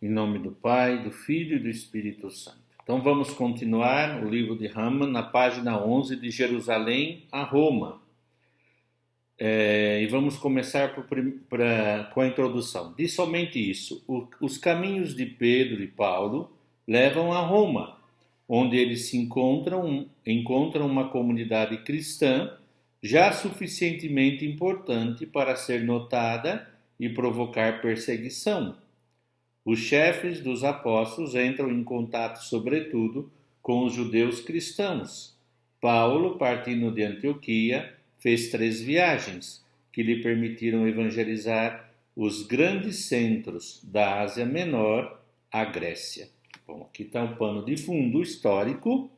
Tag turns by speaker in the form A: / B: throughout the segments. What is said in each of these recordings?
A: Em nome do Pai, do Filho e do Espírito Santo. Então vamos continuar o livro de Haman na página 11 de Jerusalém a Roma. E vamos começar com a introdução. Diz somente isso: os caminhos de Pedro e Paulo levam a Roma, onde eles se encontram uma comunidade cristã já suficientemente importante para ser notada e provocar perseguição. Os chefes dos apóstolos entram em contato, sobretudo, com os judeus cristãos. Paulo, partindo de Antioquia, fez 3 viagens que lhe permitiram evangelizar os grandes centros da Ásia Menor à Grécia. Bom, aqui está um pano de fundo histórico,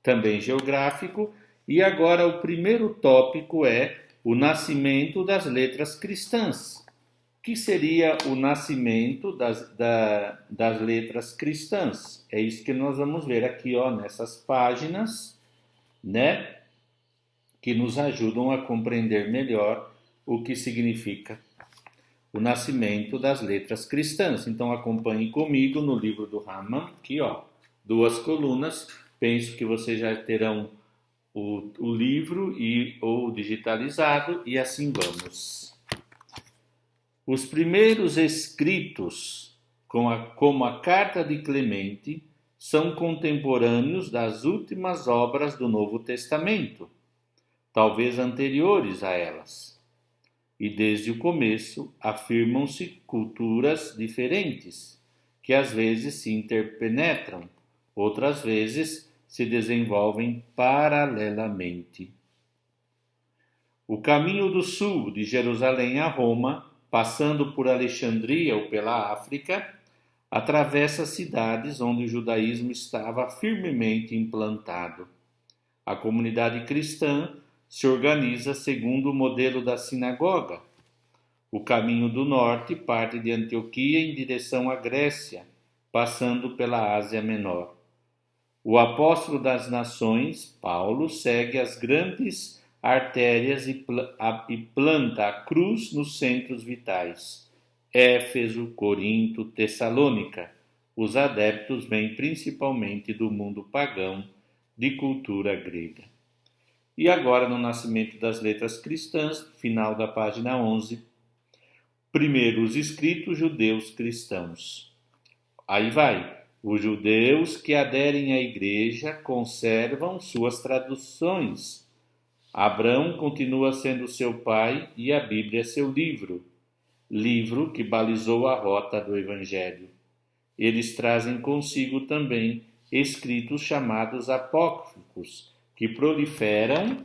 A: também geográfico, e agora o primeiro tópico é o nascimento das letras cristãs. O que seria o nascimento das letras cristãs? É isso que nós vamos ver aqui, nessas páginas, né? Que nos ajudam a compreender melhor o que significa o nascimento das letras cristãs. Então acompanhe comigo no livro do Haman, aqui 2 colunas. Penso que vocês já terão o livro ou digitalizado, e assim vamos. Os primeiros escritos, como a Carta de Clemente, são contemporâneos das últimas obras do Novo Testamento, talvez anteriores a elas. E desde o começo afirmam-se culturas diferentes, que às vezes se interpenetram, outras vezes se desenvolvem paralelamente. O caminho do sul, de Jerusalém a Roma, passando por Alexandria ou pela África, atravessa cidades onde o judaísmo estava firmemente implantado. A comunidade cristã se organiza segundo o modelo da sinagoga. O caminho do norte parte de Antioquia em direção à Grécia, passando pela Ásia Menor. O apóstolo das nações, Paulo, segue as grandes artérias e planta a cruz nos centros vitais. Éfeso, Corinto, Tessalônica. Os adeptos vêm principalmente do mundo pagão, de cultura grega. E agora, no nascimento das letras cristãs, final da página 11, primeiro, os escritos judeus cristãos. Aí vai. Os judeus que aderem à igreja conservam suas traduções. Abrão continua sendo seu pai e a Bíblia seu livro que balizou a rota do Evangelho. Eles trazem consigo também escritos chamados apócrifos, que proliferam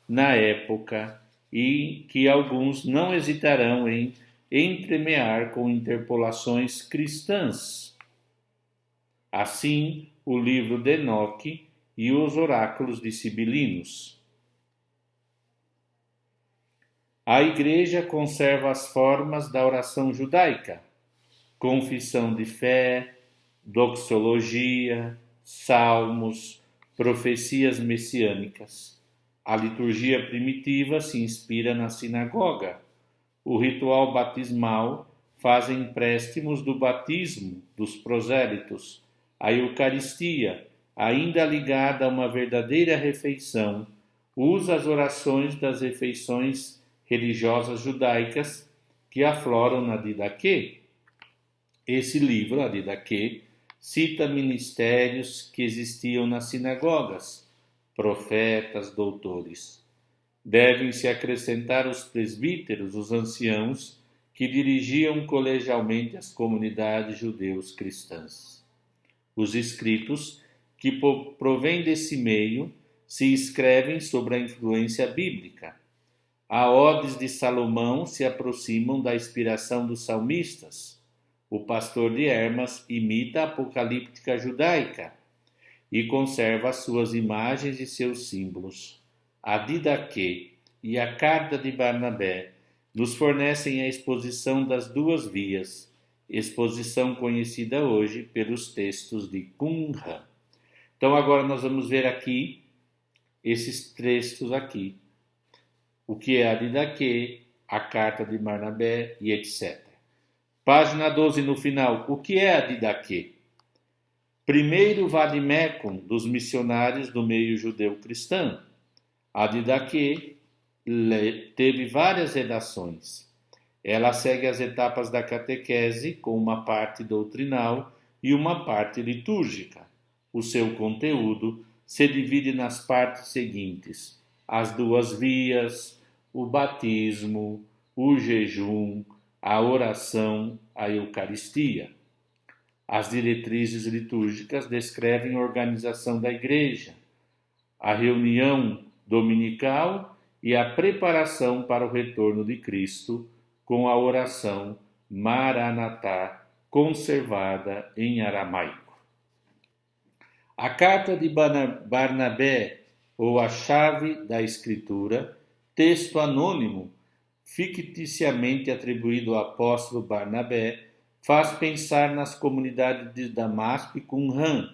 A: na época e que alguns não hesitarão em entremear com interpolações cristãs. Assim, o livro de Enoque e os oráculos de Sibilinos. A Igreja conserva as formas da oração judaica: confissão de fé, doxologia, salmos, profecias messiânicas. A liturgia primitiva se inspira na sinagoga. O ritual batismal faz empréstimos do batismo dos prosélitos. A Eucaristia, ainda ligada a uma verdadeira refeição, usa as orações das refeições religiosas judaicas que afloram na Didaquê. Esse livro, a Didaquê, cita ministérios que existiam nas sinagogas, profetas, doutores. Devem-se acrescentar os presbíteros, os anciãos, que dirigiam colegialmente as comunidades judeus cristãs. Os escritos que provêm desse meio se escrevem sob a influência bíblica. A Odes de Salomão se aproximam da inspiração dos salmistas. O pastor de Hermas imita a apocalíptica judaica e conserva suas imagens e seus símbolos. A Didaquê e a Carta de Barnabé nos fornecem a exposição das 2 vias, exposição conhecida hoje pelos textos de Qumran. Então agora nós vamos ver aqui esses textos aqui. O que é a Didaquê, a Carta de Barnabé e etc. Página 12 no final. O que é a Didaquê? Primeiro vademecum dos missionários do meio judeu-cristão. A Didaquê teve várias redações. Ela segue as etapas da catequese com uma parte doutrinal e uma parte litúrgica. O seu conteúdo se divide nas partes seguintes: as duas vias, o batismo, o jejum, a oração, a Eucaristia. As diretrizes litúrgicas descrevem a organização da igreja, a reunião dominical e a preparação para o retorno de Cristo com a oração Maranatá, conservada em aramaico. A carta de Barnabé, ou a chave da Escritura, texto anônimo, ficticiamente atribuído ao apóstolo Barnabé, faz pensar nas comunidades de Damasco e Qumran.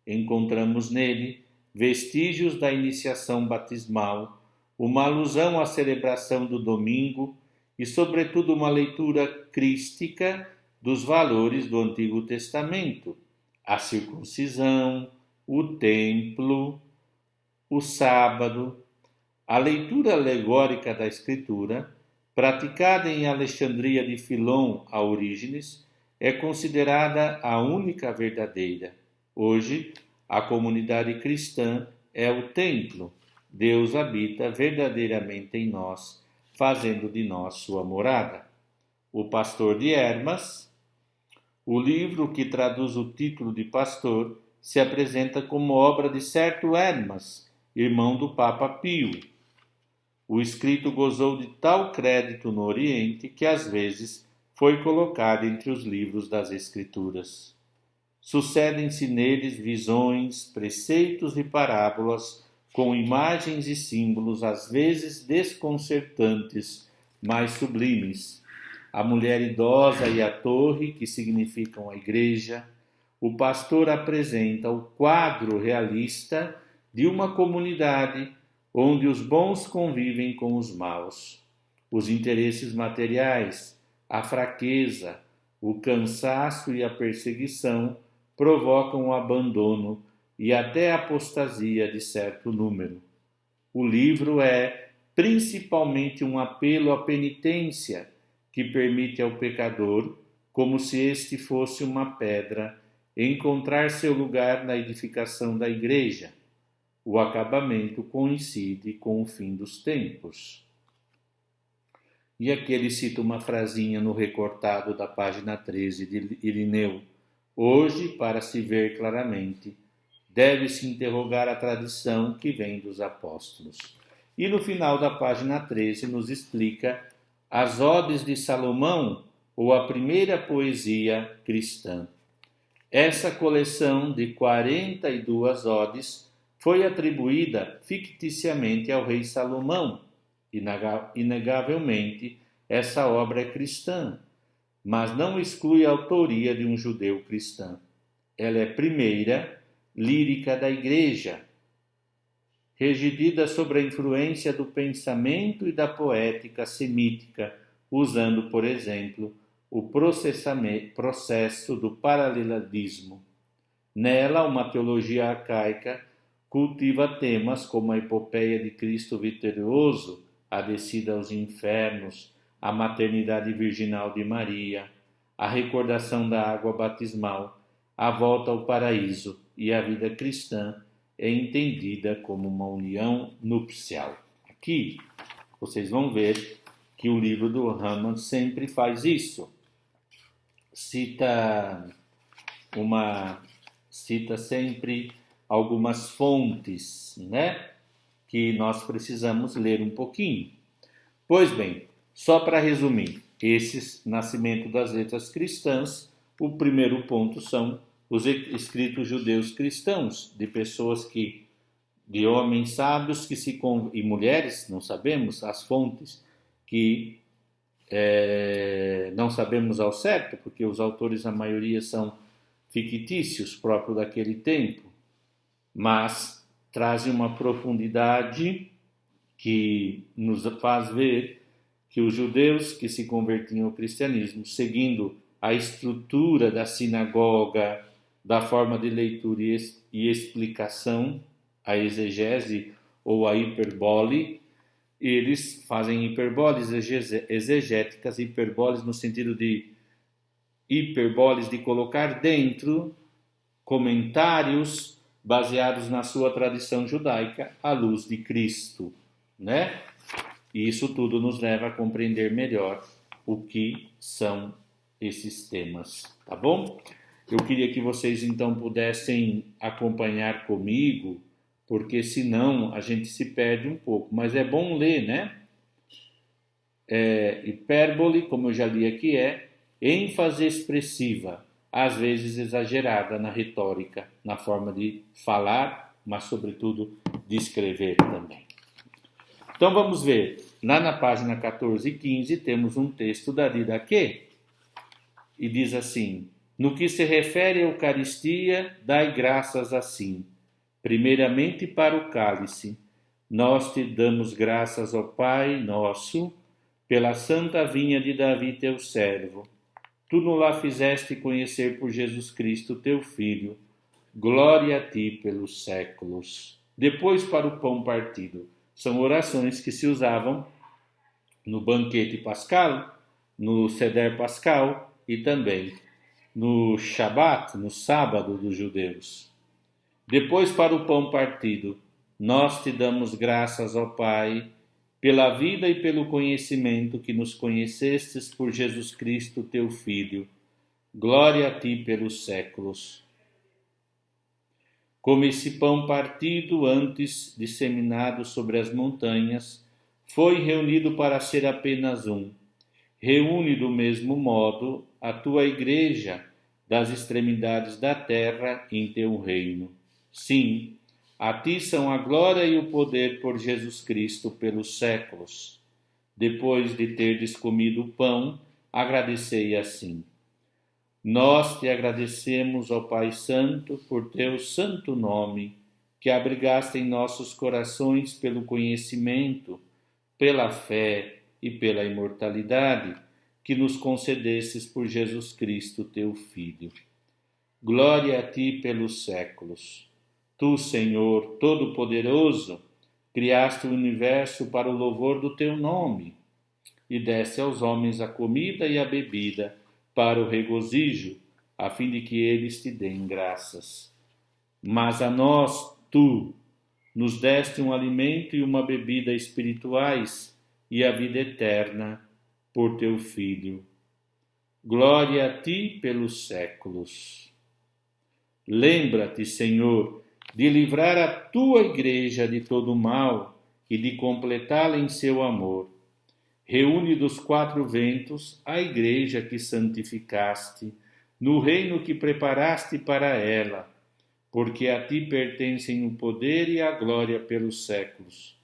A: Encontramos nele vestígios da iniciação batismal, uma alusão à celebração do domingo e, sobretudo, uma leitura crística dos valores do Antigo Testamento, a circuncisão, o templo, o sábado. A leitura alegórica da Escritura, praticada em Alexandria de Filon a Orígenes, é considerada a única verdadeira. Hoje, a comunidade cristã é o templo. Deus habita verdadeiramente em nós, fazendo de nós sua morada. O Pastor de Hermas, o livro que traduz o título de pastor, se apresenta como obra de certo Hermas, irmão do Papa Pio. O escrito gozou de tal crédito no Oriente que às vezes foi colocado entre os livros das Escrituras. Sucedem-se neles visões, preceitos e parábolas com imagens e símbolos às vezes desconcertantes, mas sublimes. A mulher idosa e a torre, que significam a igreja, o pastor apresenta o quadro realista de uma comunidade onde os bons convivem com os maus. Os interesses materiais, a fraqueza, o cansaço e a perseguição provocam o abandono e até a apostasia de certo número. O livro é principalmente um apelo à penitência que permite ao pecador, como se este fosse uma pedra, encontrar seu lugar na edificação da igreja. O acabamento coincide com o fim dos tempos. E aqui ele cita uma frasinha no recortado da página 13 de Irineu. Hoje, para se ver claramente, deve-se interrogar a tradição que vem dos apóstolos. E no final da página 13 nos explica as Odes de Salomão, ou a primeira poesia cristã. Essa coleção de 42 odes foi atribuída ficticiamente ao rei Salomão. Inegavelmente, essa obra é cristã, mas não exclui a autoria de um judeu cristão. Ela é primeira lírica da Igreja, redigida sob a influência do pensamento e da poética semítica, usando, por exemplo, o processo do paralelismo. Nela, uma teologia arcaica cultiva temas como a epopeia de Cristo vitorioso, a descida aos infernos, a maternidade virginal de Maria, a recordação da água batismal, a volta ao paraíso, e a vida cristã é entendida como uma união nupcial. Aqui vocês vão ver que o livro do Hamann sempre faz isso. Cita sempre algumas fontes, né, que nós precisamos ler um pouquinho. Pois bem, só para resumir, esses nascimento das letras cristãs, o primeiro ponto são os escritos judeus cristãos, de pessoas de homens sábios e mulheres, não sabemos as fontes, que não sabemos ao certo, porque os autores, a maioria, são fictícios, próprios daquele tempo, mas trazem uma profundidade que nos faz ver que os judeus que se convertiam ao cristianismo, seguindo a estrutura da sinagoga, da forma de leitura e explicação, a exegese ou a hiperbole. Eles fazem hiperboles exegéticas, hiperboles no sentido de hiperboles de colocar dentro comentários baseados na sua tradição judaica à luz de Cristo, né? E isso tudo nos leva a compreender melhor o que são esses temas, tá bom? Eu queria que vocês então pudessem acompanhar comigo, porque senão a gente se perde um pouco, mas é bom ler, né? Hipérbole, como eu já li aqui, é ênfase expressiva, às vezes exagerada na retórica, na forma de falar, mas sobretudo de escrever também. Então vamos ver, lá na página 14 e 15 temos um texto da Didaquê, e diz assim: no que se refere à Eucaristia, dai graças assim, primeiramente para o cálice. Nós te damos graças, ó Pai nosso, pela santa vinha de Davi, teu servo. Tu nos lá fizeste conhecer por Jesus Cristo, teu Filho. Glória a ti pelos séculos. Depois para o pão partido. São orações que se usavam no banquete pascal, no Seder pascal e também no Shabat, no sábado dos judeus. Depois para o pão partido. Nós te damos graças, ó Pai, pela vida e pelo conhecimento que nos conhecestes por Jesus Cristo, teu Filho. Glória a ti pelos séculos. Como esse pão partido, antes disseminado sobre as montanhas, foi reunido para ser apenas um. Reúne do mesmo modo a tua igreja das extremidades da terra em teu reino. Sim, a ti são a glória e o poder por Jesus Cristo pelos séculos. Depois de terdes comido o pão, agradecei assim. Nós te agradecemos, ó Pai Santo, por teu santo nome, que abrigaste em nossos corações pelo conhecimento, pela fé e pela imortalidade, que nos concedestes por Jesus Cristo, teu Filho. Glória a ti pelos séculos. Tu, Senhor Todo-Poderoso, criaste o universo para o louvor do teu nome e deste aos homens a comida e a bebida para o regozijo, a fim de que eles te deem graças. Mas a nós, tu, nos deste um alimento e uma bebida espirituais e a vida eterna por teu Filho. Glória a ti pelos séculos. Lembra-te, Senhor, de livrar a tua igreja de todo mal e de completá-la em seu amor. Reúne dos quatro ventos a igreja que santificaste, no reino que preparaste para ela, porque a ti pertencem o poder e a glória pelos séculos.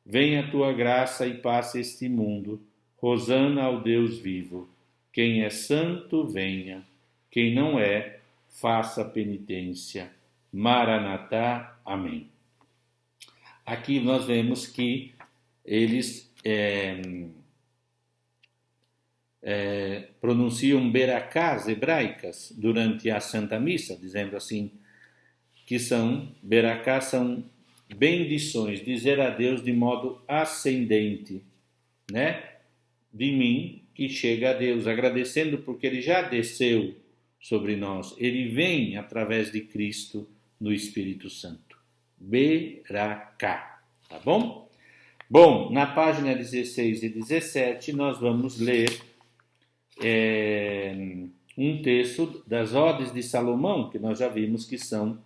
A: Venha a tua graça e passe este mundo. Hosana ao Deus vivo. Quem é santo, venha. Quem não é, faça penitência. Maranatá. Amém. Aqui nós vemos que eles pronunciam beracás hebraicas durante a Santa Missa, dizendo assim, que beracás são bendições, dizer a Deus de modo ascendente, né? De mim que chega a Deus, agradecendo porque Ele já desceu sobre nós. Ele vem através de Cristo no Espírito Santo. Beracá, tá bom? Bom, na página 16 e 17 nós vamos ler um texto das Odes de Salomão, que nós já vimos que são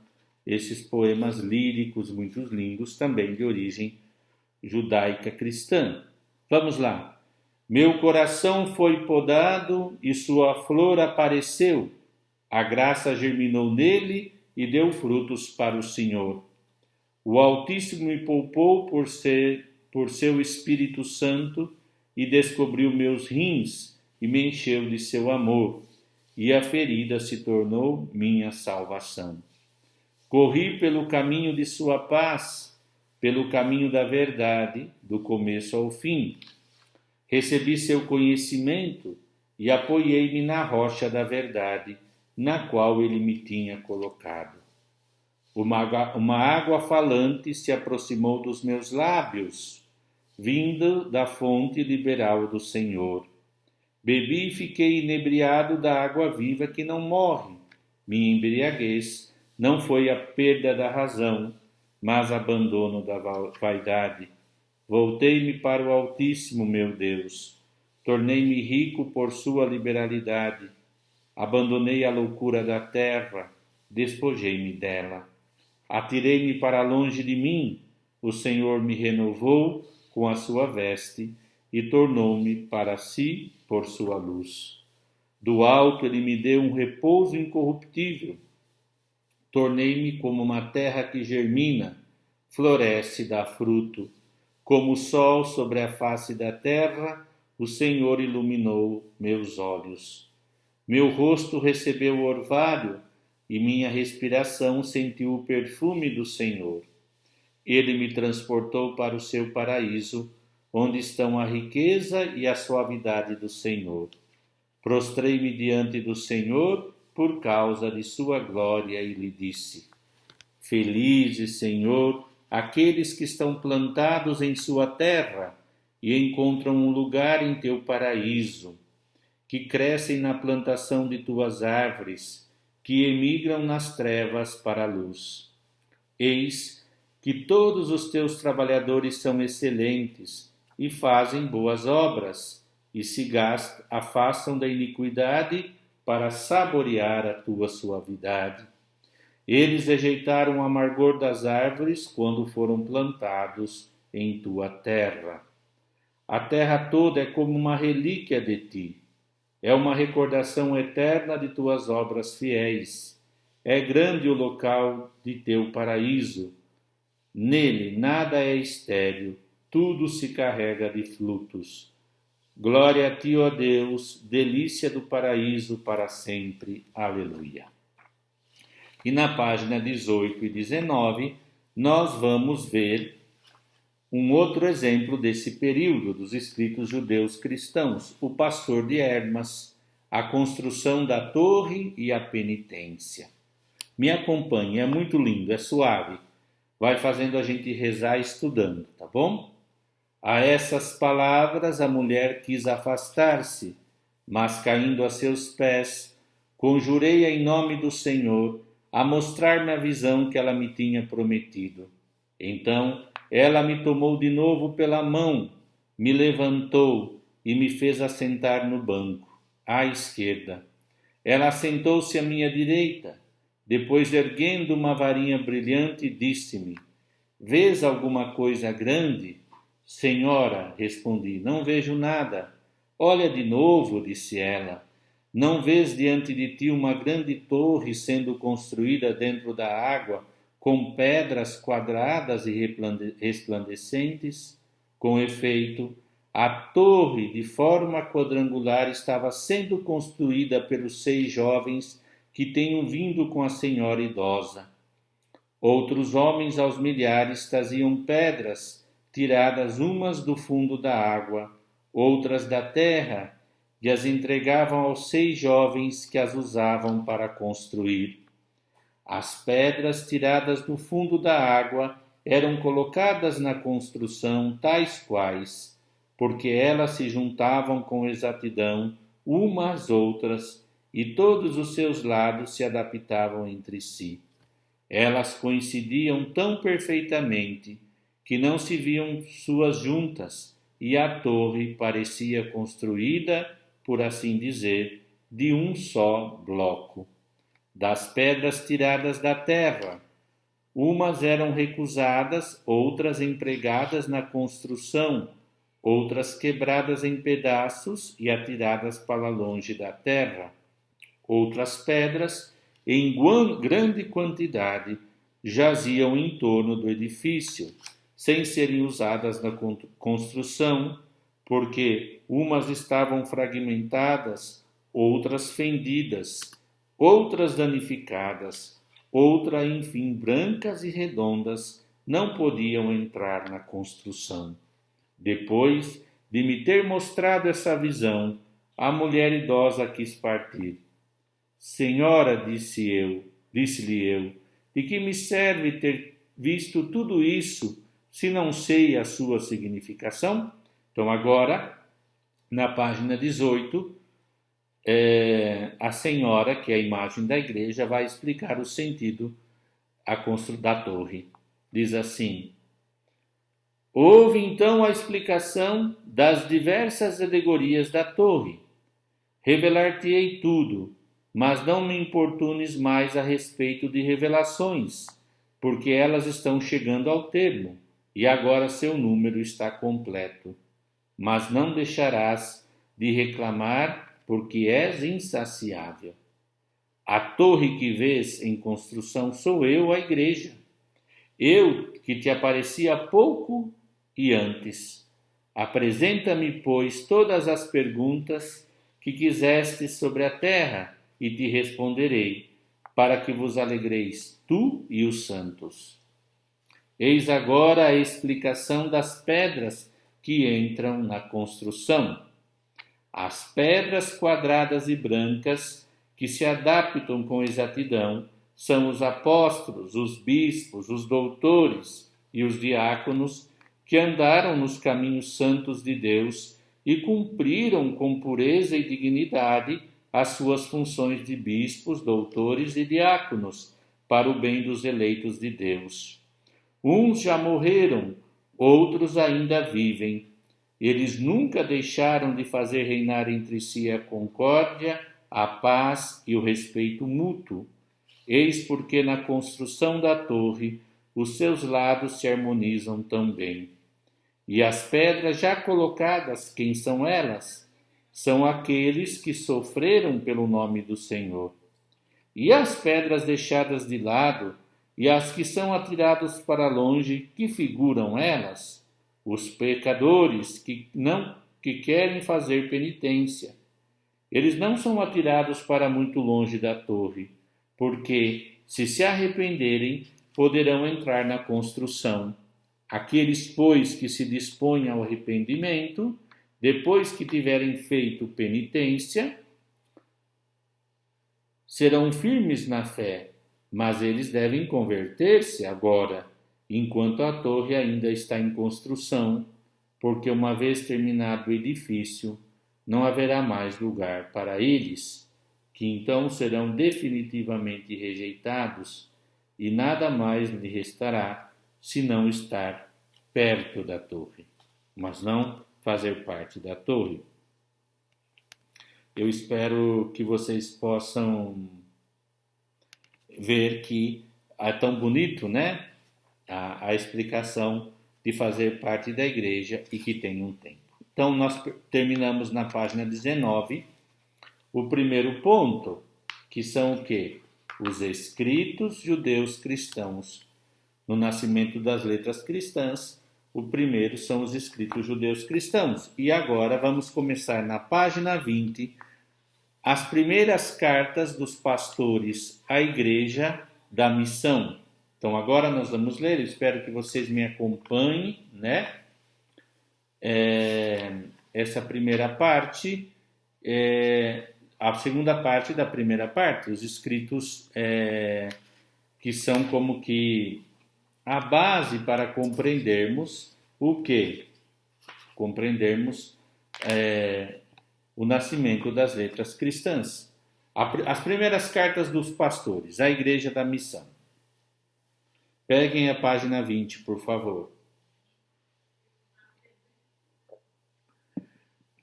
A: esses poemas líricos muito lindos, também de origem judaica cristã. Vamos lá. Meu coração foi podado e sua flor apareceu. A graça germinou nele e deu frutos para o Senhor. O Altíssimo me poupou por seu Espírito Santo e descobriu meus rins e me encheu de seu amor, e a ferida se tornou minha salvação. Corri pelo caminho de sua paz, pelo caminho da verdade, do começo ao fim. Recebi seu conhecimento e apoiei-me na rocha da verdade, na qual ele me tinha colocado. Uma água falante se aproximou dos meus lábios, vindo da fonte liberal do Senhor. Bebi e fiquei inebriado da água viva que não morre. Minha embriaguez não foi a perda da razão, mas abandono da vaidade. Voltei-me para o Altíssimo, meu Deus. Tornei-me rico por sua liberalidade. Abandonei a loucura da terra, despojei-me dela. Atirei-me para longe de mim. O Senhor me renovou com a sua veste e tornou-me para si por sua luz. Do alto ele me deu um repouso incorruptível. Tornei-me como uma terra que germina, floresce e dá fruto. Como o sol sobre a face da terra, o Senhor iluminou meus olhos. Meu rosto recebeu o orvalho e minha respiração sentiu o perfume do Senhor. Ele me transportou para o seu paraíso, onde estão a riqueza e a suavidade do Senhor. Prostrei-me diante do Senhor por causa de sua glória e lhe disse: Felizes, Senhor, aqueles que estão plantados em sua terra e encontram um lugar em teu paraíso, que crescem na plantação de tuas árvores, que emigram nas trevas para a luz. Eis que todos os teus trabalhadores são excelentes e fazem boas obras, e se afastam da iniquidade para saborear a tua suavidade. Eles rejeitaram o amargor das árvores quando foram plantados em tua terra. A terra toda é como uma relíquia de ti. É uma recordação eterna de tuas obras fiéis. É grande o local de teu paraíso. Nele nada é estéril, tudo se carrega de frutos. Glória a ti, ó Deus, delícia do paraíso para sempre. Aleluia. E na página 18 e 19, nós vamos ver um outro exemplo desse período dos escritos judeus cristãos, o pastor de Hermas, a construção da torre e a penitência. Me acompanhe, é muito lindo, é suave. Vai fazendo a gente rezar estudando, tá bom? A essas palavras a mulher quis afastar-se, mas caindo a seus pés, conjurei-a em nome do Senhor a mostrar-me a visão que ela me tinha prometido. Então ela me tomou de novo pela mão, me levantou e me fez assentar no banco, à esquerda. Ela assentou-se à minha direita. Depois, erguendo uma varinha brilhante, disse-me: Vês alguma coisa grande? Senhora, respondi, não vejo nada. Olha de novo, disse ela. Não vês diante de ti uma grande torre sendo construída dentro da água, com pedras quadradas e resplandecentes? Com efeito, a torre, de forma quadrangular, estava sendo construída pelos 6 jovens que tinham vindo com a senhora idosa. Outros homens aos milhares traziam pedras, tiradas umas do fundo da água, outras da terra, e as entregavam aos 6 jovens que as usavam para construir. As pedras tiradas do fundo da água eram colocadas na construção tais quais, porque elas se juntavam com exatidão umas às outras e todos os seus lados se adaptavam entre si. Elas coincidiam tão perfeitamente que não se viam suas juntas, e a torre parecia construída, por assim dizer, de um só bloco. Das pedras tiradas da terra, umas eram recusadas, outras empregadas na construção, outras quebradas em pedaços e atiradas para longe da terra. Outras pedras, em grande quantidade, jaziam em torno do edifício, sem serem usadas na construção, porque umas estavam fragmentadas, outras fendidas, outras danificadas, outras, enfim, brancas e redondas, não podiam entrar na construção. Depois de me ter mostrado essa visão, A mulher idosa quis partir. Senhora, disse-lhe eu, de que me serve ter visto tudo isso, se não sei a sua significação? Então agora, na página 18, a senhora, que é a imagem da igreja, vai explicar o sentido da torre. Diz assim: houve então a explicação das diversas alegorias da torre. Revelar-te-ei tudo, mas não me importunes mais a respeito de revelações, porque elas estão chegando ao termo, e agora seu número está completo. Mas não deixarás de reclamar, porque és insaciável. A torre que vês em construção sou eu, a igreja. Eu que te apareci há pouco e antes. Apresenta-me, pois, todas as perguntas que quisestes sobre a terra, e te responderei, para que vos alegreis, tu e os santos. Eis agora a explicação das pedras que entram na construção. As pedras quadradas e brancas que se adaptam com exatidão são os apóstolos, os bispos, os doutores e os diáconos que andaram nos caminhos santos de Deus e cumpriram com pureza e dignidade as suas funções de bispos, doutores e diáconos para o bem dos eleitos de Deus. Uns já morreram, outros ainda vivem. Eles nunca deixaram de fazer reinar entre si a concórdia, a paz e o respeito mútuo. Eis porque na construção da torre os seus lados se harmonizam também. E as pedras já colocadas, quem são elas? São aqueles que sofreram pelo nome do Senhor. E as pedras deixadas de lado, e as que são atiradas para longe, que figuram elas? Os pecadores que querem fazer penitência. Eles não são atirados para muito longe da torre, porque, se arrependerem, poderão entrar na construção. Aqueles, pois, que se dispõem ao arrependimento, depois que tiverem feito penitência, serão firmes na fé, mas eles devem converter-se agora, enquanto a torre ainda está em construção, porque uma vez terminado o edifício, não haverá mais lugar para eles, que então serão definitivamente rejeitados, e nada mais lhe restará senão estar perto da torre, mas não fazer parte da torre. Eu espero que vocês possam ver que é tão bonito, né? A explicação de fazer parte da igreja e que tem um tempo. Então, nós terminamos na página 19 o primeiro ponto, que são o quê? Os escritos judeus cristãos. No nascimento das letras cristãs, o primeiro são os escritos judeus cristãos. E agora vamos começar na página 20, as primeiras cartas dos pastores à igreja da missão. Então agora nós vamos ler, espero que vocês me acompanhem, né? Essa primeira parte, a segunda parte da primeira parte, os escritos que são como que a base para compreendermos o quê? Compreendermos o nascimento das letras cristãs. As primeiras cartas dos pastores, à igreja da missão. Peguem a página 20, por favor.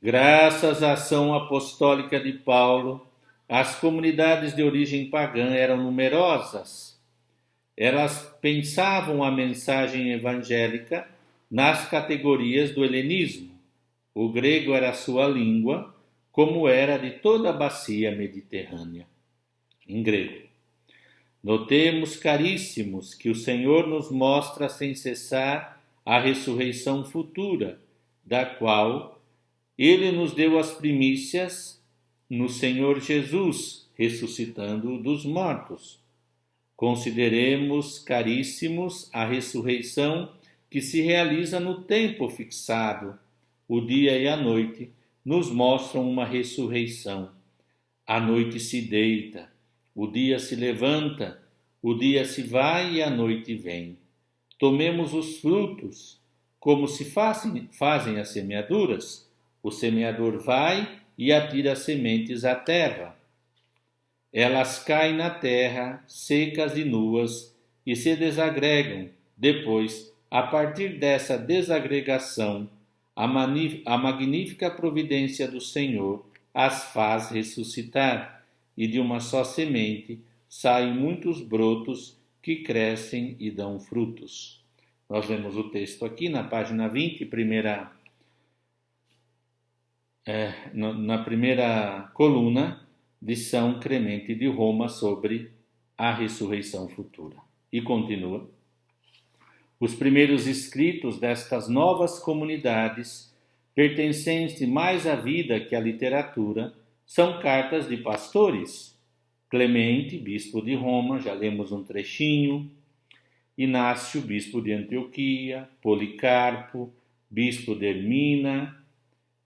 A: Graças à ação apostólica de Paulo, as comunidades de origem pagã eram numerosas. Elas pensavam a mensagem evangélica nas categorias do helenismo. O grego era a sua língua, como era de toda a bacia mediterrânea. Em grego. Notemos, caríssimos, que o Senhor nos mostra sem cessar a ressurreição futura, da qual Ele nos deu as primícias no Senhor Jesus, ressuscitando-o dos mortos. Consideremos, caríssimos, a ressurreição que se realiza no tempo fixado, o dia e a noite, nos mostram uma ressurreição. A noite se deita, o dia se levanta, o dia se vai e a noite vem. Tomemos os frutos, como se fazem as semeaduras. O semeador vai e atira as sementes à terra. Elas caem na terra, secas e nuas, e se desagregam. Depois, a partir dessa desagregação, a magnífica providência do Senhor as faz ressuscitar, e de uma só semente saem muitos brotos que crescem e dão frutos. Nós lemos o texto aqui na página 20, na primeira coluna de São Clemente de Roma sobre a ressurreição futura. E continua. Os primeiros escritos destas novas comunidades, pertencentes mais à vida que à literatura, são cartas de pastores. Clemente, bispo de Roma, já lemos um trechinho. Inácio, bispo de Antioquia. Policarpo, bispo de Ermina.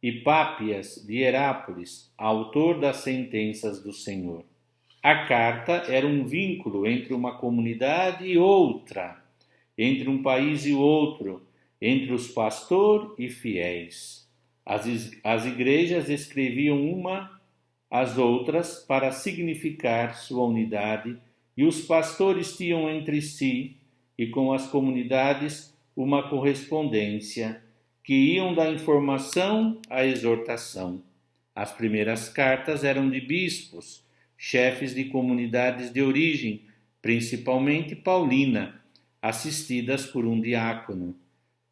A: E Pápias de Herápolis, autor das sentenças do Senhor. A carta era um vínculo entre uma comunidade e outra, entre um país e outro, entre os pastores e fiéis. As igrejas escreviam uma às outras para significar sua unidade, e os pastores tinham entre si e com as comunidades uma correspondência, que iam da informação à exortação. As primeiras cartas eram de bispos, chefes de comunidades de origem, principalmente paulina, assistidas por um diácono.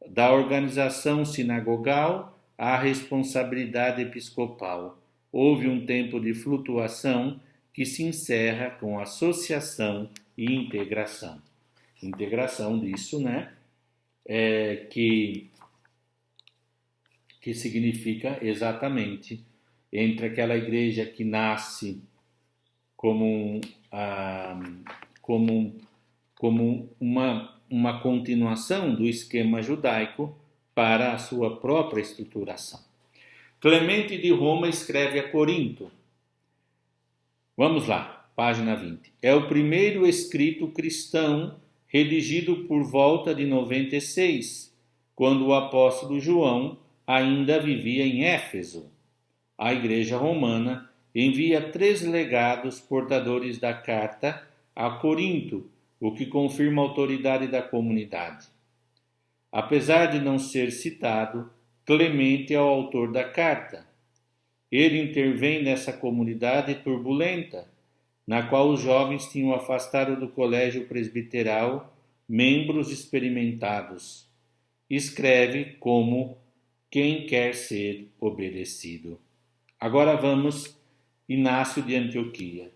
A: Da organização sinagogal à responsabilidade episcopal. Houve um tempo de flutuação que se encerra com associação e integração. Integração disso, né? Que significa exatamente entre aquela igreja que nasce como uma continuação do esquema judaico para a sua própria estruturação. Clemente de Roma escreve a Corinto. Vamos lá, página 20. É o primeiro escrito cristão redigido por volta de 96, quando o apóstolo João ainda vivia em Éfeso. A Igreja Romana envia 3 legados portadores da carta a Corinto, o que confirma a autoridade da comunidade. Apesar de não ser citado, Clemente é o autor da carta. Ele intervém nessa comunidade turbulenta, na qual os jovens tinham afastado do colégio presbiteral membros experimentados. Escreve como quem quer ser obedecido. Agora vamos, Inácio de Antioquia.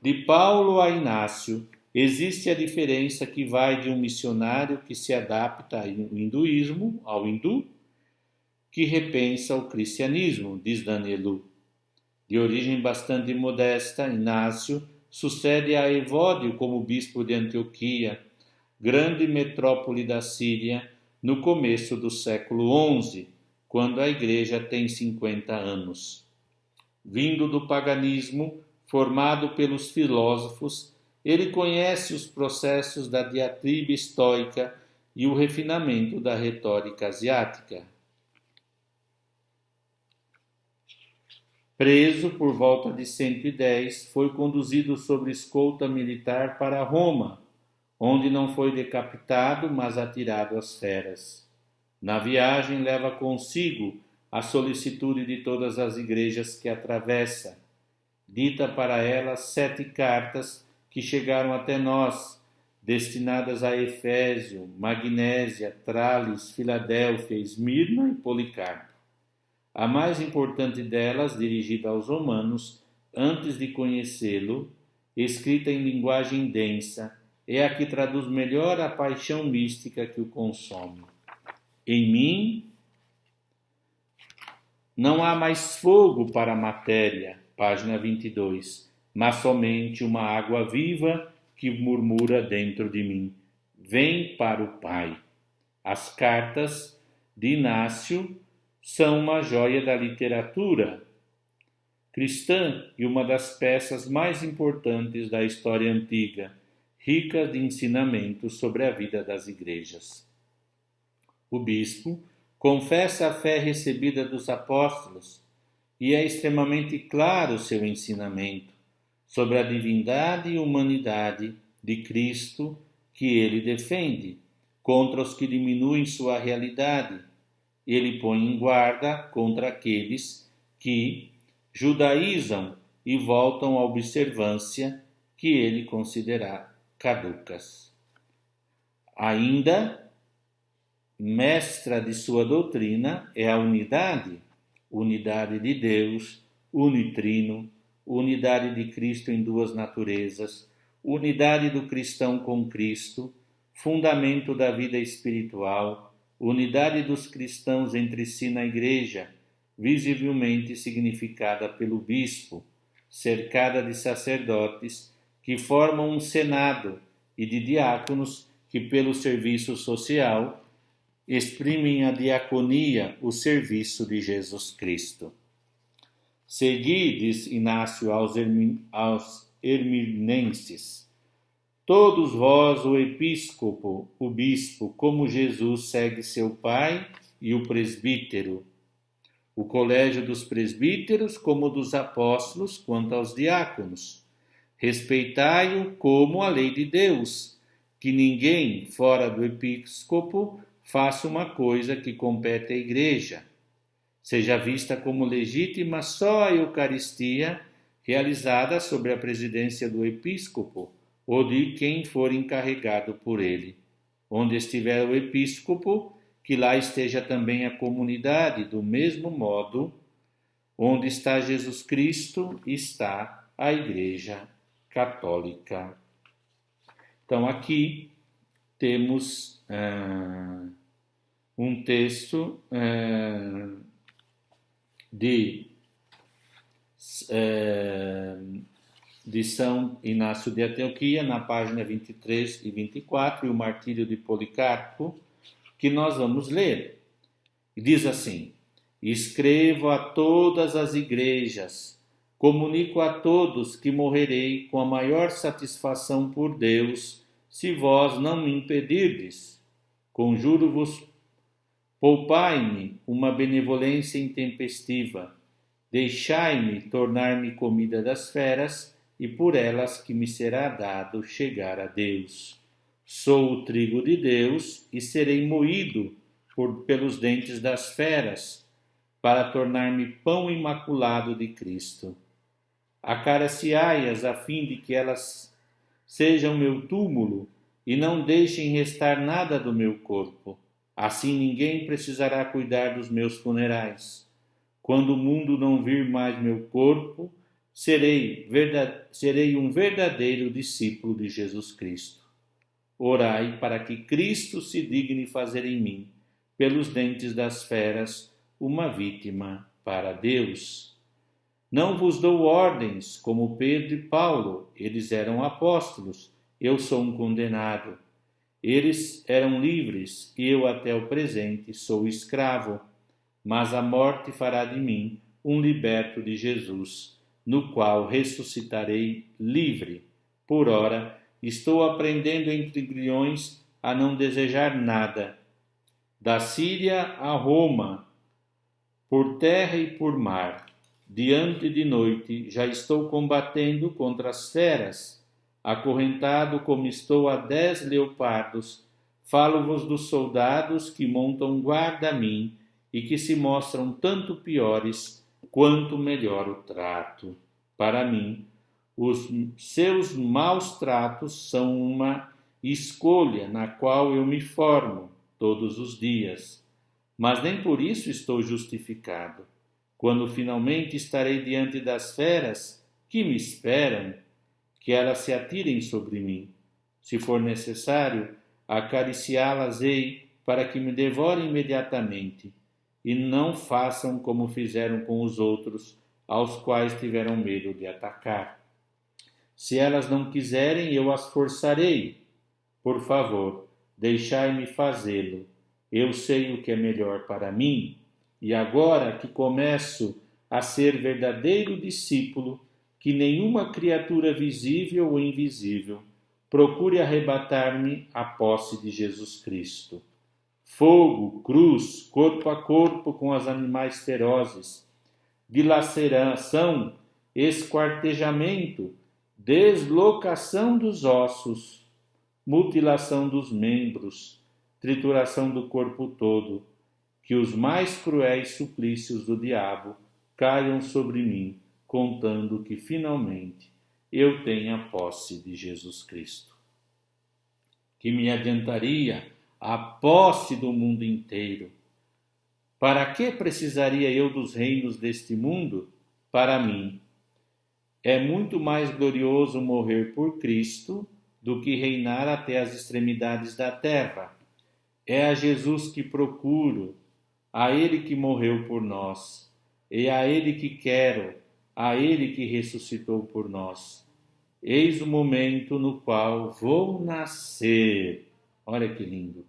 A: De Paulo a Inácio, existe a diferença que vai de um missionário que se adapta ao hinduísmo, ao hindu, que repensa o cristianismo, diz Danelu. De origem bastante modesta, Inácio sucede a Evódio como bispo de Antioquia, grande metrópole da Síria, no começo do século XI, quando a igreja tem 50 anos. Vindo do paganismo, formado pelos filósofos, ele conhece os processos da diatribe estoica e o refinamento da retórica asiática. Preso por volta de 110, foi conduzido sob escolta militar para Roma, onde não foi decapitado, mas atirado às feras. Na viagem leva consigo a solicitude de todas as igrejas que atravessa. Dita para elas 7 cartas que chegaram até nós, destinadas a Efésio, Magnésia, Trales, Filadélfia, Esmirna e Policarpo. A mais importante delas, dirigida aos romanos, antes de conhecê-lo, escrita em linguagem densa, é a que traduz melhor a paixão mística que o consome. Em mim não há mais fogo para a matéria, página 22, mas somente uma água viva que murmura dentro de mim. Vem para o Pai. As cartas de Inácio são uma joia da literatura cristã e uma das peças mais importantes da história antiga, rica de ensinamentos sobre a vida das igrejas. O bispo confessa a fé recebida dos apóstolos e é extremamente claro seu ensinamento sobre a divindade e humanidade de Cristo que ele defende contra os que diminuem sua realidade. Ele põe em guarda contra aqueles que judaizam e voltam à observância que ele considera caducas. Ainda, mestra de sua doutrina é a unidade de Deus, unitrino, unidade de Cristo em duas naturezas, unidade do cristão com Cristo, fundamento da vida espiritual, unidade dos cristãos entre si na igreja, visivelmente significada pelo bispo, cercada de sacerdotes que formam um senado e de diáconos que, pelo serviço social, exprimem a diaconia, o serviço de Jesus Cristo. Segui, diz Inácio aos Herminenses, todos vós o episcopo, o bispo, como Jesus segue seu pai e o presbítero, o colégio dos presbíteros como dos apóstolos quanto aos diáconos. Respeitai-o como a lei de Deus, que ninguém, fora do episcopo, faça uma coisa que compete à igreja. Seja vista como legítima só a Eucaristia, realizada sob a presidência do episcopo ou de quem for encarregado por ele. Onde estiver o episcopo, que lá esteja também a comunidade, do mesmo modo, onde está Jesus Cristo, está a Igreja Católica. Então, aqui temos um texto de São Inácio de Antioquia, na página 23 e 24, e o Martírio de Policarpo, que nós vamos ler. E diz assim: escrevo a todas as igrejas, comunico a todos que morrerei com a maior satisfação por Deus, se vós não me impedirdes. Conjuro-vos, poupai-me uma benevolência intempestiva, deixai-me tornar-me comida das feras, e por elas que me será dado chegar a Deus. Sou o trigo de Deus e serei moído pelos dentes das feras, para tornar-me pão imaculado de Cristo. Acariciai-as a fim de que elas sejam meu túmulo e não deixem restar nada do meu corpo. Assim ninguém precisará cuidar dos meus funerais. Quando o mundo não vir mais meu corpo, serei um verdadeiro discípulo de Jesus Cristo. Orai para que Cristo se digne fazer em mim, pelos dentes das feras, uma vítima para Deus. Não vos dou ordens, como Pedro e Paulo, eles eram apóstolos, eu sou um condenado. Eles eram livres, e eu até o presente sou escravo, mas a morte fará de mim um liberto de Jesus, no qual ressuscitarei livre. Por ora, estou aprendendo entre grilhões a não desejar nada. Da Síria a Roma, por terra e por mar, diante de noite, já estou combatendo contra as feras. Acorrentado como estou a 10 leopardos, falo-vos dos soldados que montam guarda a mim e que se mostram tanto piores quanto melhor o trato. Para mim, os seus maus tratos são uma escolha na qual eu me formo todos os dias, mas nem por isso estou justificado. Quando finalmente estarei diante das feras que me esperam, que elas se atirem sobre mim. Se for necessário, acariciá-las-ei para que me devorem imediatamente, e não façam como fizeram com os outros, aos quais tiveram medo de atacar. Se elas não quiserem, eu as forçarei. Por favor, deixai-me fazê-lo. Eu sei o que é melhor para mim. E agora que começo a ser verdadeiro discípulo, que nenhuma criatura visível ou invisível procure arrebatar-me a posse de Jesus Cristo. Fogo, cruz, corpo a corpo com os animais ferozes, dilaceração, esquartejamento, deslocação dos ossos, mutilação dos membros, trituração do corpo todo, que os mais cruéis suplícios do diabo caiam sobre mim, contando que finalmente eu tenha posse de Jesus Cristo. Que me adiantaria a posse do mundo inteiro? Para que precisaria eu dos reinos deste mundo? Para mim, é muito mais glorioso morrer por Cristo do que reinar até as extremidades da terra. É a Jesus que procuro, a Ele que morreu por nós, e a Ele que quero, a Ele que ressuscitou por nós. Eis o momento no qual vou nascer. Olha que lindo.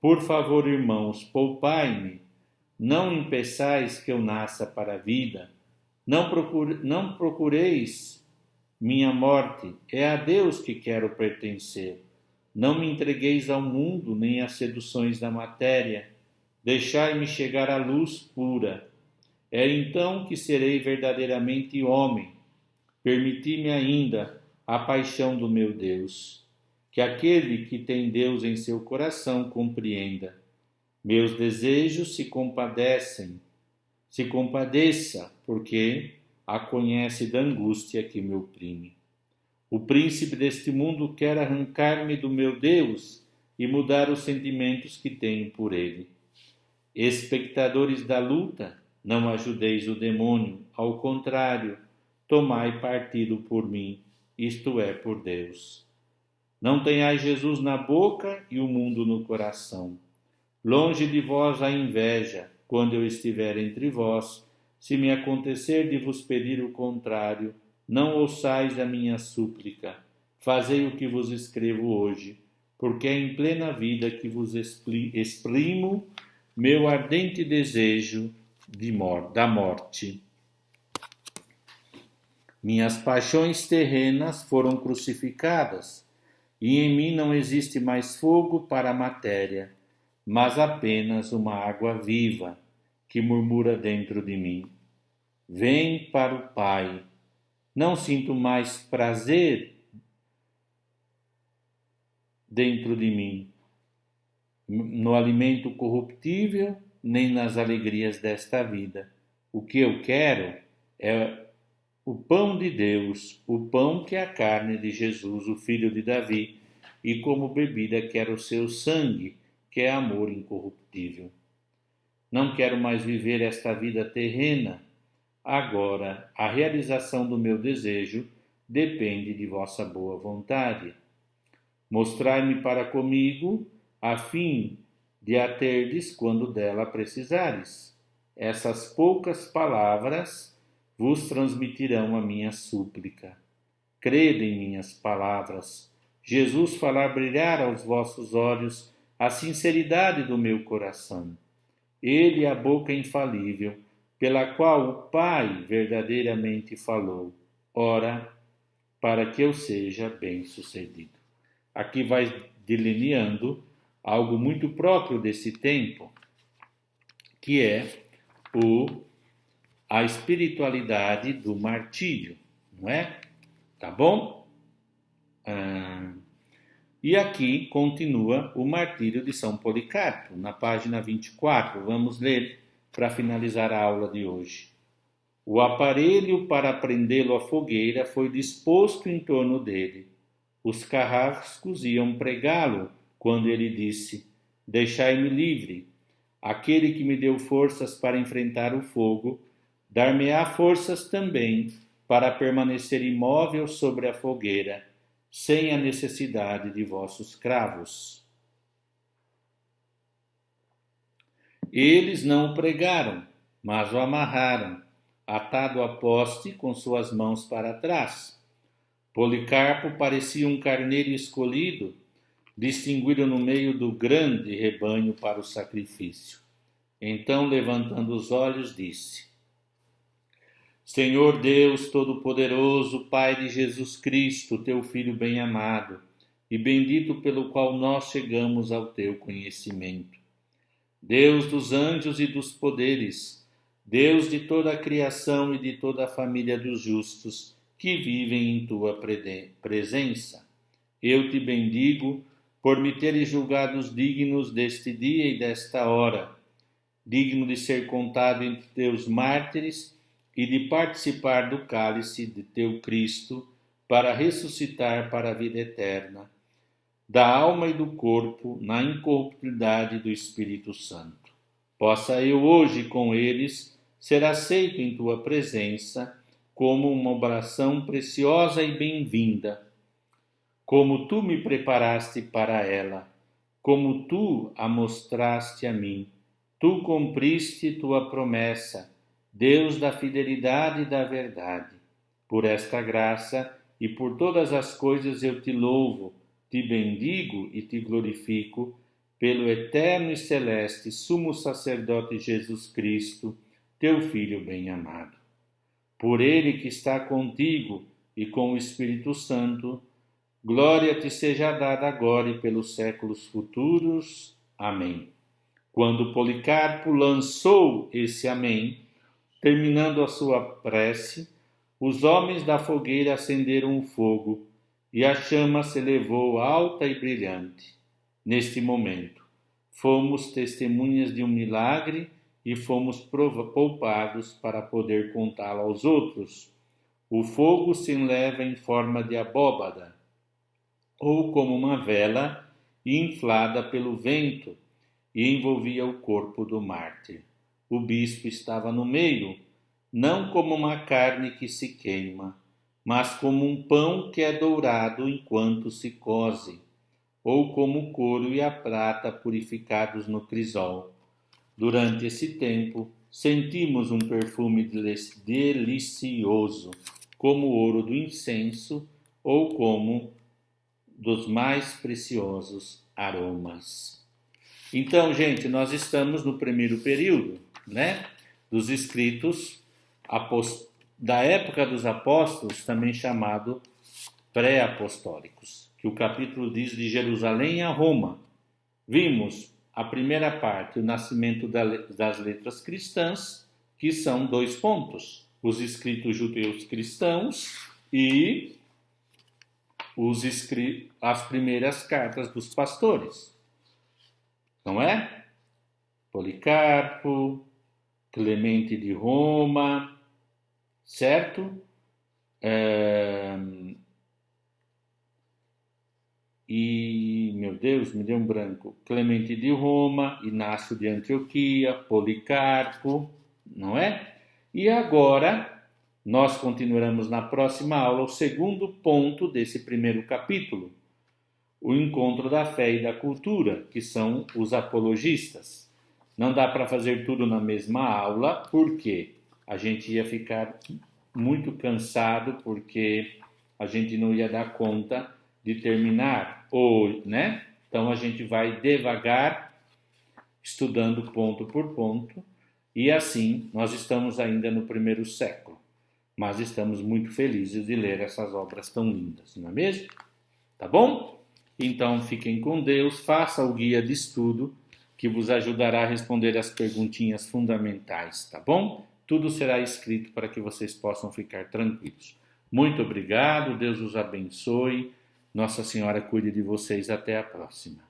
A: Por favor, irmãos, poupai-me. Não impeçais que eu nasça para a vida. Não procureis minha morte. É a Deus que quero pertencer. Não me entregueis ao mundo, nem às seduções da matéria. Deixai-me chegar à luz pura. É então que serei verdadeiramente homem. Permiti-me ainda a paixão do meu Deus. Que aquele que tem Deus em seu coração compreenda. Meus desejos se compadeça, porque a conhece da angústia que me oprime. O príncipe deste mundo quer arrancar-me do meu Deus e mudar os sentimentos que tenho por ele. Espectadores da luta, não ajudeis o demônio, ao contrário, tomai partido por mim, isto é, por Deus. Não tenhais Jesus na boca e o mundo no coração. Longe de vós a inveja, quando eu estiver entre vós. Se me acontecer de vos pedir o contrário, não ouçais a minha súplica. Fazei o que vos escrevo hoje, porque é em plena vida que vos exprimo meu ardente desejo da morte. Minhas paixões terrenas foram crucificadas, e em mim não existe mais fogo para a matéria, mas apenas uma água viva que murmura dentro de mim. Vem para o Pai. Não sinto mais prazer dentro de mim, no alimento corruptível, nem nas alegrias desta vida. O que eu quero é o pão de Deus, o pão que é a carne de Jesus, o filho de Davi, e como bebida quero o seu sangue, que é amor incorruptível. Não quero mais viver esta vida terrena. Agora, a realização do meu desejo depende de vossa boa vontade. Mostrai-me para comigo, a fim de a terdes quando dela precisares. Essas poucas palavras vos transmitirão a minha súplica. Crede em minhas palavras. Jesus fará brilhar aos vossos olhos a sinceridade do meu coração. Ele é a boca infalível, pela qual o Pai verdadeiramente falou. Ora, para que eu seja bem-sucedido. Aqui vai delineando algo muito próprio desse tempo, que é a espiritualidade do martírio, não é? Tá bom? E aqui continua o martírio de São Policarpo, na página 24. Vamos ler para finalizar a aula de hoje. O aparelho para prendê-lo à fogueira foi disposto em torno dele. Os carrascos iam pregá-lo quando ele disse: Deixai-me livre. Aquele que me deu forças para enfrentar o fogo, dar-me-á forças também para permanecer imóvel sobre a fogueira, sem a necessidade de vossos cravos. Eles não o pregaram, mas o amarraram, atado a poste com suas mãos para trás. Policarpo parecia um carneiro escolhido, distinguido no meio do grande rebanho para o sacrifício. Então, levantando os olhos, disse: Senhor Deus Todo-Poderoso, Pai de Jesus Cristo, teu Filho bem-amado, e bendito pelo qual nós chegamos ao teu conhecimento. Deus dos anjos e dos poderes, Deus de toda a criação e de toda a família dos justos que vivem em tua presença. Eu te bendigo por me teres julgados dignos deste dia e desta hora, digno de ser contado entre teus mártires e de participar do cálice de teu Cristo para ressuscitar para a vida eterna, da alma e do corpo, na incorruptibilidade do Espírito Santo. Possa eu hoje com eles ser aceito em tua presença como uma oração preciosa e bem-vinda, como tu me preparaste para ela, como tu a mostraste a mim. Tu cumpriste tua promessa, Deus da fidelidade e da verdade. Por esta graça e por todas as coisas eu te louvo, te bendigo e te glorifico, pelo eterno e celeste sumo sacerdote Jesus Cristo, teu Filho bem-amado. Por ele que está contigo e com o Espírito Santo, glória te seja dada agora e pelos séculos futuros. Amém. Quando Policarpo lançou esse amém, terminando a sua prece, os homens da fogueira acenderam o fogo e a chama se elevou alta e brilhante. Neste momento, fomos testemunhas de um milagre e fomos poupados para poder contá-lo aos outros. O fogo se eleva em forma de abóbada, ou como uma vela inflada pelo vento, e envolvia o corpo do mártir. O bispo estava no meio, não como uma carne que se queima, mas como um pão que é dourado enquanto se coze, ou como o couro e a prata purificados no crisol. Durante esse tempo, sentimos um perfume delicioso, como o ouro do incenso, ou como dos mais preciosos aromas. Então, gente, nós estamos no primeiro período, né, dos escritos da época dos apóstolos, também chamado pré-apostólicos, que o capítulo diz de Jerusalém a Roma. Vimos a primeira parte, o nascimento das letras cristãs, que são 2 pontos: os escritos judeus cristãos e as primeiras cartas dos pastores. Não é? Policarpo, Clemente de Roma, certo? E, meu Deus, me deu um branco. Clemente de Roma, Inácio de Antioquia, Policarpo, não é? E agora, nós continuaremos na próxima aula o segundo ponto desse primeiro capítulo, o encontro da fé e da cultura, que são os apologistas. Não dá para fazer tudo na mesma aula, porque a gente ia ficar muito cansado, porque a gente não ia dar conta de terminar hoje, né? Então a gente vai devagar, estudando ponto por ponto, e assim nós estamos ainda no primeiro século, mas estamos muito felizes de ler essas obras tão lindas, não é mesmo? Tá bom? Então fiquem com Deus, faça o guia de estudo que vos ajudará a responder as perguntinhas fundamentais, tá bom? Tudo será escrito para que vocês possam ficar tranquilos. Muito obrigado, Deus os abençoe, Nossa Senhora cuide de vocês, até a próxima.